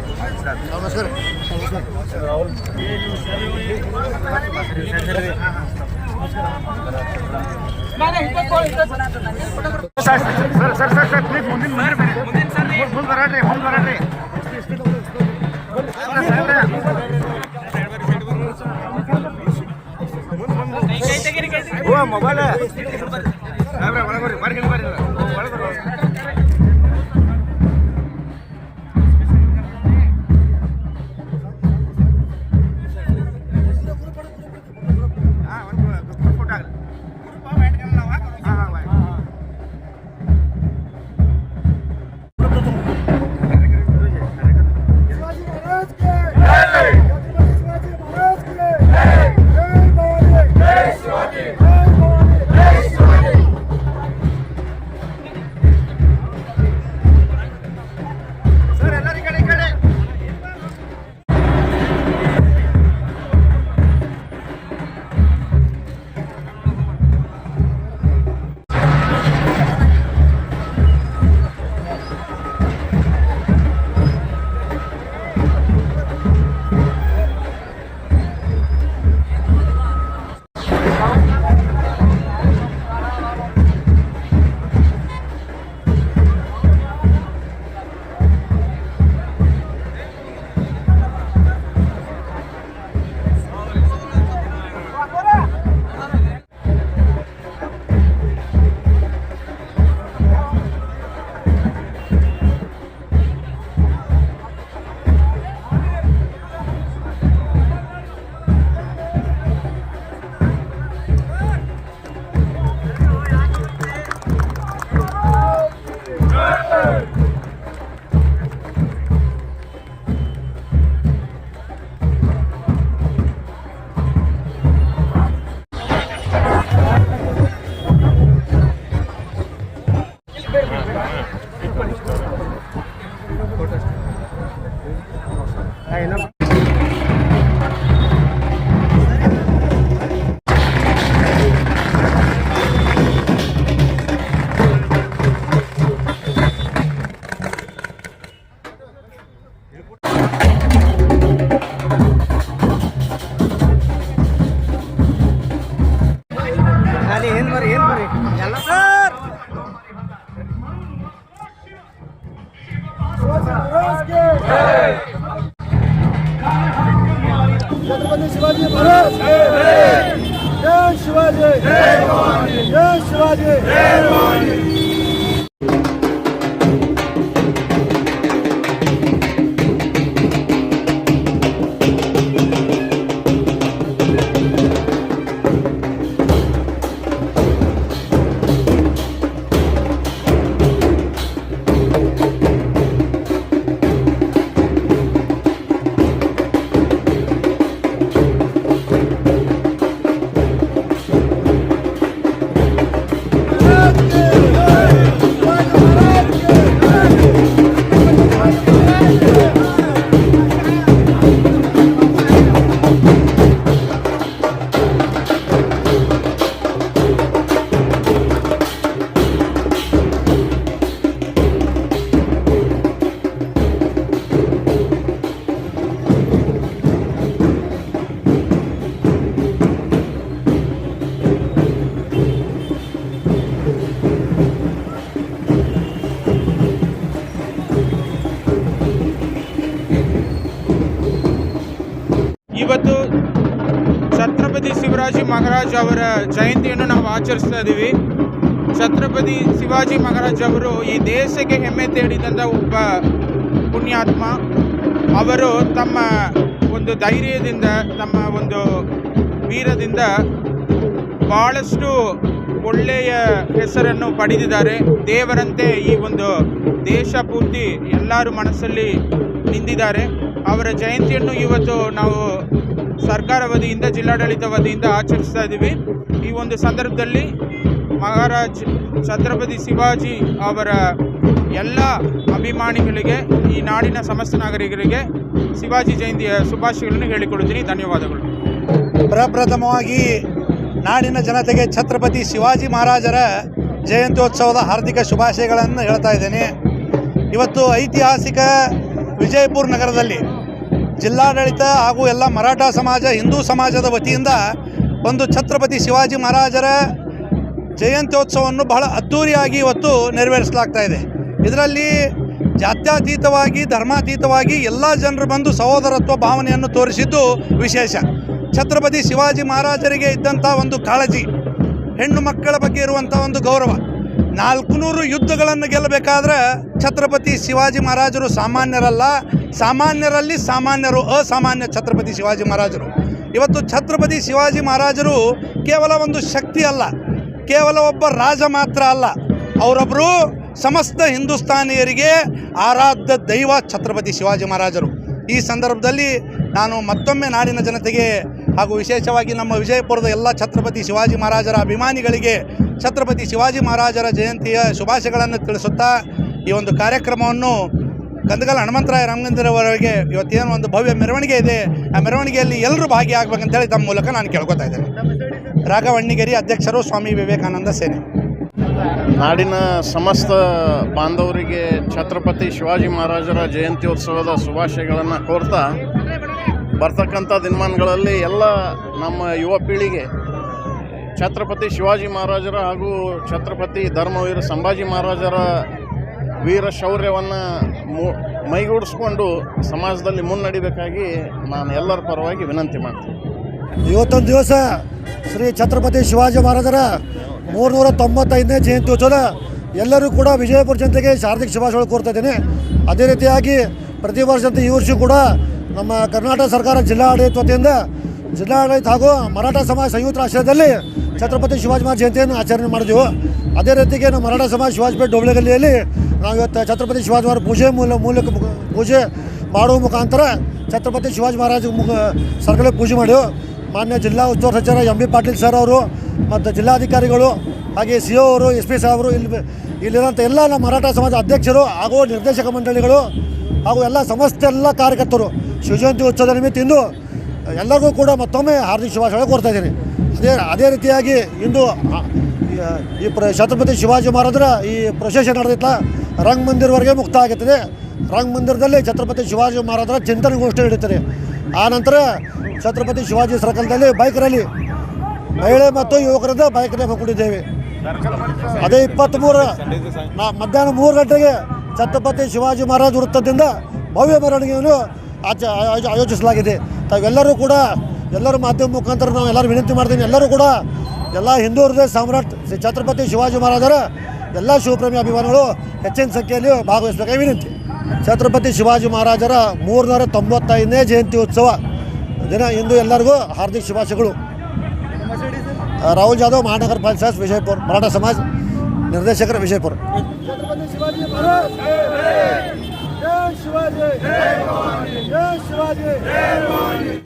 नमस्कार Rahul sir sir sir sir please ಮುಂದಿನ ಮುಂದೆ ಬರಡ್ರಿ ಓ ಮೊಬೈಲ್ ಬರ್ರಿ छत्रपती शिवाजी महाराज जय शिवाजी जय शिवाजी ಇವತ್ತು ಛತ್ರಪತಿ ಶಿವಾಜಿ ಮಹಾರಾಜ್ ಅವರ ಜಯಂತಿಯನ್ನು ನಾವು ಆಚರಿಸ್ತಾ ಇದ್ದೀವಿ. ಛತ್ರಪತಿ ಶಿವಾಜಿ ಮಹಾರಾಜ್ ಅವರು ಈ ದೇಶಕ್ಕೆ ಹೆಮ್ಮೆ ತೇಡಿದಂಥ ಒಬ್ಬ ಪುಣ್ಯಾತ್ಮ. ಅವರು ತಮ್ಮ ಒಂದು ಧೈರ್ಯದಿಂದ, ತಮ್ಮ ಒಂದು ವೀರದಿಂದ ಭಾಳಷ್ಟು ಒಳ್ಳೆಯ ಹೆಸರನ್ನು ಪಡೆದಿದ್ದಾರೆ. ದೇವರಂತೆ ಈ ಒಂದು ದೇಶ ಪೂರ್ತಿ ಎಲ್ಲರ ಮನಸ್ಸಲ್ಲಿ ನಿಂತಿದ್ದಾರೆ. ಅವರ ಜಯಂತಿಯನ್ನು ಇವತ್ತು ನಾವು ಸರ್ಕಾರ ವತಿಯಿಂದ, ಜಿಲ್ಲಾಡಳಿತ ವತಿಯಿಂದ ಆಚರಿಸ್ತಾ ಇದ್ದೀವಿ. ಈ ಒಂದು ಸಂದರ್ಭದಲ್ಲಿ ಮಹಾರಾಜ್ ಛತ್ರಪತಿ ಶಿವಾಜಿ ಅವರ ಎಲ್ಲ ಅಭಿಮಾನಿಗಳಿಗೆ, ಈ ನಾಡಿನ ಸಮಸ್ತ ನಾಗರಿಕರಿಗೆ ಶಿವಾಜಿ ಜಯಂತಿಯ ಶುಭಾಶಯಗಳನ್ನು ಹೇಳಿಕೊಡುತ್ತೀನಿ. ಧನ್ಯವಾದಗಳು. ಪ್ರಪ್ರಥಮವಾಗಿ ನಾಡಿನ ಜನತೆಗೆ ಛತ್ರಪತಿ ಶಿವಾಜಿ ಮಹಾರಾಜರ ಜಯಂತ್ಯೋತ್ಸವದ ಹಾರ್ದಿಕ ಶುಭಾಶಯಗಳನ್ನು ಹೇಳ್ತಾ ಇದ್ದೇನೆ. ಇವತ್ತು ಐತಿಹಾಸಿಕ ವಿಜಯಪುರ ನಗರದಲ್ಲಿ ಜಿಲ್ಲಾಡಳಿತ ಹಾಗೂ ಎಲ್ಲ ಮರಾಠ ಸಮಾಜ, ಹಿಂದೂ ಸಮಾಜದ ವತಿಯಿಂದ ಒಂದು ಛತ್ರಪತಿ ಶಿವಾಜಿ ಮಹಾರಾಜರ ಜಯಂತ್ಯೋತ್ಸವವನ್ನು ಬಹಳ ಅದ್ಧೂರಿಯಾಗಿ ಇವತ್ತು ನೆರವೇರಿಸಲಾಗ್ತಾ ಇದೆ. ಇದರಲ್ಲಿ ಜಾತ್ಯತೀತವಾಗಿ, ಧರ್ಮಾತೀತವಾಗಿ ಎಲ್ಲ ಜನರು ಬಂದು ಸಹೋದರತ್ವ ಭಾವನೆಯನ್ನು ತೋರಿಸಿದ್ದು ವಿಶೇಷ. ಛತ್ರಪತಿ ಶಿವಾಜಿ ಮಹಾರಾಜರಿಗೆ ಇದ್ದಂಥ ಒಂದು ಕಾಳಜಿ, ಹೆಣ್ಣು ಮಕ್ಕಳ ಬಗ್ಗೆ ಇರುವಂಥ ಒಂದು ಗೌರವ, 400 ಯುದ್ಧಗಳನ್ನು ಗೆಲ್ಲಬೇಕಾದ್ರೆ ಛತ್ರಪತಿ ಶಿವಾಜಿ ಮಹಾರಾಜರು ಸಾಮಾನ್ಯರಲ್ಲ, ಸಾಮಾನ್ಯರಲ್ಲಿ ಸಾಮಾನ್ಯರು, ಅಸಾಮಾನ್ಯ ಛತ್ರಪತಿ ಶಿವಾಜಿ ಮಹಾರಾಜರು. ಇವತ್ತು ಛತ್ರಪತಿ ಶಿವಾಜಿ ಮಹಾರಾಜರು ಕೇವಲ ಒಂದು ಶಕ್ತಿ ಅಲ್ಲ, ಕೇವಲ ಒಬ್ಬ ರಾಜ ಮಾತ್ರ ಅಲ್ಲ, ಅವರೊಬ್ಬರು ಸಮಸ್ತ ಹಿಂದೂಸ್ತಾನಿಯರಿಗೆ ಆರಾಧ್ಯ ದೈವ ಛತ್ರಪತಿ ಶಿವಾಜಿ ಮಹಾರಾಜರು. ಈ ಸಂದರ್ಭದಲ್ಲಿ ನಾನು ಮತ್ತೊಮ್ಮೆ ನಾಡಿನ ಜನತೆಗೆ ಹಾಗೂ ವಿಶೇಷವಾಗಿ ನಮ್ಮ ವಿಜಯಪುರದ ಎಲ್ಲ ಛತ್ರಪತಿ ಶಿವಾಜಿ ಮಹಾರಾಜರ ಅಭಿಮಾನಿಗಳಿಗೆ ಛತ್ರಪತಿ ಶಿವಾಜಿ ಮಹಾರಾಜರ ಜಯಂತಿಯ ಶುಭಾಶಯಗಳನ್ನು ತಿಳಿಸುತ್ತಾ ಈ ಒಂದು ಕಾರ್ಯಕ್ರಮವನ್ನು ಗಂದಗಲ್ ಹನುಮಂತರಾಯ ರಾಮಮಂದಿರವರೆಗೆ ಇವತ್ತೇನು ಒಂದು ಭವ್ಯ ಮೆರವಣಿಗೆ ಇದೆ, ಆ ಮೆರವಣಿಗೆಯಲ್ಲಿ ಎಲ್ಲರೂ ಭಾಗಿಯಾಗಬೇಕಂತೇಳಿ ತಮ್ಮ ಮೂಲಕ ನಾನು ಕೇಳ್ಕೊತಾ ಇದ್ದೇನೆ. ರಾಘವಣ್ಣಿಗೇರಿ, ಅಧ್ಯಕ್ಷರು, ಸ್ವಾಮಿ ವಿವೇಕಾನಂದ ಸೇನೆ. ನಾಡಿನ ಸಮಸ್ತ ಬಾಂಧವರಿಗೆ ಛತ್ರಪತಿ ಶಿವಾಜಿ ಮಹಾರಾಜರ ಜಯಂತ್ಯೋತ್ಸವದ ಶುಭಾಶಯಗಳನ್ನು ಕೋರ್ತಾ, ಬರ್ತಕ್ಕಂಥ ದಿನಮಾನಗಳಲ್ಲಿ ಎಲ್ಲ ನಮ್ಮ ಯುವ ಪೀಳಿಗೆ ಛತ್ರಪತಿ ಶಿವಾಜಿ ಮಹಾರಾಜರ ಹಾಗೂ ಛತ್ರಪತಿ ಧರ್ಮವೀರ ಸಂಭಾಜಿ ಮಹಾರಾಜರ ವೀರ ಶೌರ್ಯವನ್ನು ಮೈಗೂಡಿಸ್ಕೊಂಡು ಸಮಾಜದಲ್ಲಿ ಮುನ್ನಡಿಬೇಕಾಗಿ ನಾನು ಎಲ್ಲರ ಪರವಾಗಿ ವಿನಂತಿ ಮಾಡ್ತೀನಿ. ಇವತ್ತೊಂದು ದಿವಸ ಶ್ರೀ ಛತ್ರಪತಿ ಶಿವಾಜಿ ಮಹಾರಾಜರ 395ನೇ ಜಯಂತ್ಯೋತ್ಸವ ಎಲ್ಲರೂ ಕೂಡ ವಿಜಯಪುರ ಜನತೆಗೆ ಹಾರ್ದಿಕ ಶುಭಾಶಯಗಳು ಕೋರ್ತಾ ಇದ್ದೇನೆ. ಅದೇ ರೀತಿಯಾಗಿ ಪ್ರತಿ ವರ್ಷದಂತೆ ಈ ವರ್ಷ ಕೂಡ ನಮ್ಮ ಕರ್ನಾಟಕ ಸರ್ಕಾರ ಜಿಲ್ಲಾಡಳಿತ ವತಿಯಿಂದ ಜಿಲ್ಲಾಡಳಿತ ಹಾಗೂ ಮರಾಠ ಸಮಾಜ ಸಂಯುಕ್ತ ಆಶ್ರಯದಲ್ಲಿ ಛತ್ರಪತಿ ಶಿವಾಜಿ ಮಹಾರಾಜ ಜಯಂತಿಯನ್ನು ಆಚರಣೆ ಮಾಡಿದೆವು. ಅದೇ ರೀತಿಗೆ ನಮ್ಮ ಮರಾಠ ಸಮಾಜ ಶಿವಾಜಿಪೇಟೆ ಡೋಬ್ಳೆಗಲ್ಲಿಯಲ್ಲಿ ನಾವು ಇವತ್ತು ಛತ್ರಪತಿ ಶಿವಾಜಿ ಮಹಾರಾಜ ಪೂಜೆ ಮಾಡುವ ಮುಖಾಂತರ ಛತ್ರಪತಿ ಶಿವಾಜಿ ಮಹಾರಾಜ ಸರ್ಕಲ್ ಪೂಜೆ ಮಾಡಿವು. ಮಾನ್ಯ ಜಿಲ್ಲಾ ಉಸ್ತುವಾರಿ ಸಚಿವರು ಎಂ ಬಿ ಪಾಟೀಲ್ ಸರ್ ಅವರು ಮತ್ತು ಜಿಲ್ಲಾಧಿಕಾರಿಗಳು ಹಾಗೆ ಸಿ ಒ ಅವರು, ಎಸ್ ಪಿ ಸಾಹೇಬರು, ಇಲ್ಲಿರೋಂಥ ಎಲ್ಲ ನಮ್ಮ ಮರಾಠ ಸಮಾಜ ಅಧ್ಯಕ್ಷರು ಹಾಗೂ ನಿರ್ದೇಶಕ ಮಂಡಳಿಗಳು ಹಾಗೂ ಎಲ್ಲ ಸಮಸ್ತ ಎಲ್ಲ ಕಾರ್ಯಕರ್ತರು ಶಿವಜಯಂತಿ ಉತ್ಸವದ ನಿಮಿತ್ತ ಇಂದು ಎಲ್ಲರಿಗೂ ಕೂಡ ಮತ್ತೊಮ್ಮೆ ಹಾರ್ದಿಕ ಶುಭಾಶಯಗಳು ಕೋರ್ತಾ ಇದ್ದೀನಿ. ಅದೇ ರೀತಿಯಾಗಿ ಇಂದು ಈ ಛತ್ರಪತಿ ಶಿವಾಜಿ ಮಹಾರಾಜರ ಈ ಪ್ರೊಸೆಷನ್ ನಡೆದಿತ್ತ ರಂಗ ಮಂದಿರವರೆಗೆ ಮುಕ್ತ ಆಗುತ್ತದೆ. ರಂಗ ಮಂದಿರದಲ್ಲಿ ಛತ್ರಪತಿ ಶಿವಾಜಿ ಮಹಾರಾಜರ ಚಿಂತನೆಗೋಷ್ಠಿ ನಡೀತದೆ. ಆ ನಂತರ ಛತ್ರಪತಿ ಶಿವಾಜಿ ಸರ್ಕಲ್ದಲ್ಲಿ ಬೈಕ್ ರ್ಯಾಲಿ, ಮಹಿಳೆ ಮತ್ತು ಯುವಕರಿಂದ ಬೈಕ್ ರ್ಯಾಲಿ ಹಮ್ಮಿಕೊಂಡಿದ್ದೇವೆ. ಅದೇ 23 ಮಧ್ಯಾಹ್ನ 3 ಗಂಟೆಗೆ ಛತ್ರಪತಿ ಶಿವಾಜಿ ಮಹಾರಾಜ ವೃತ್ತದಿಂದ ಭವ್ಯ ಮೆರವಣಿಗೆಯನ್ನು ಆಯೋಜಿಸಲಾಗಿದೆ. ತಾವೆಲ್ಲರೂ ಕೂಡ ಎಲ್ಲರೂ ಮಾಧ್ಯಮ ಮುಖಾಂತರ ನಾವು ಎಲ್ಲರೂ ವಿನಂತಿ ಮಾಡ್ತೀನಿ, ಎಲ್ಲರೂ ಕೂಡ ಎಲ್ಲ ಹಿಂದೂ ಹೃದಯ ಸಾಮ್ರಾಟ್ ಶ್ರೀ ಛತ್ರಪತಿ ಶಿವಾಜಿ ಮಹಾರಾಜರ ಎಲ್ಲ ಶಿವಪ್ರೇಮಿ ಅಭಿಮಾನಿಗಳು ಹೆಚ್ಚಿನ ಸಂಖ್ಯೆಯಲ್ಲಿ ಭಾಗವಹಿಸಬೇಕಾಗಿ ವಿನಂತಿ. ಛತ್ರಪತಿ ಶಿವಾಜಿ ಮಹಾರಾಜರ 395ನೇ ಜಯಂತಿ ಉತ್ಸವ ದಿನ ಇಂದು ಎಲ್ಲರಿಗೂ ಹಾರ್ದಿಕ ಶುಭಾಶಯಗಳು. ರಾಹುಲ್ ಜಾಧವ್, ಮಹಾನಗರ ಪಾಲಿಕೆ ವಿಜಯಪುರ, ಮರಾಠ ಸಮಾಜ ನಿರ್ದೇಶಕರ ವಿಜಯಪುರ. ಛತ್ರಪತಿ ಶಿವಾಜಿ ಮಹಾರಾಜ್ ಜೈ ಶಿವಾಜಿ, ಜೈ ಶಿವಾಜಿ.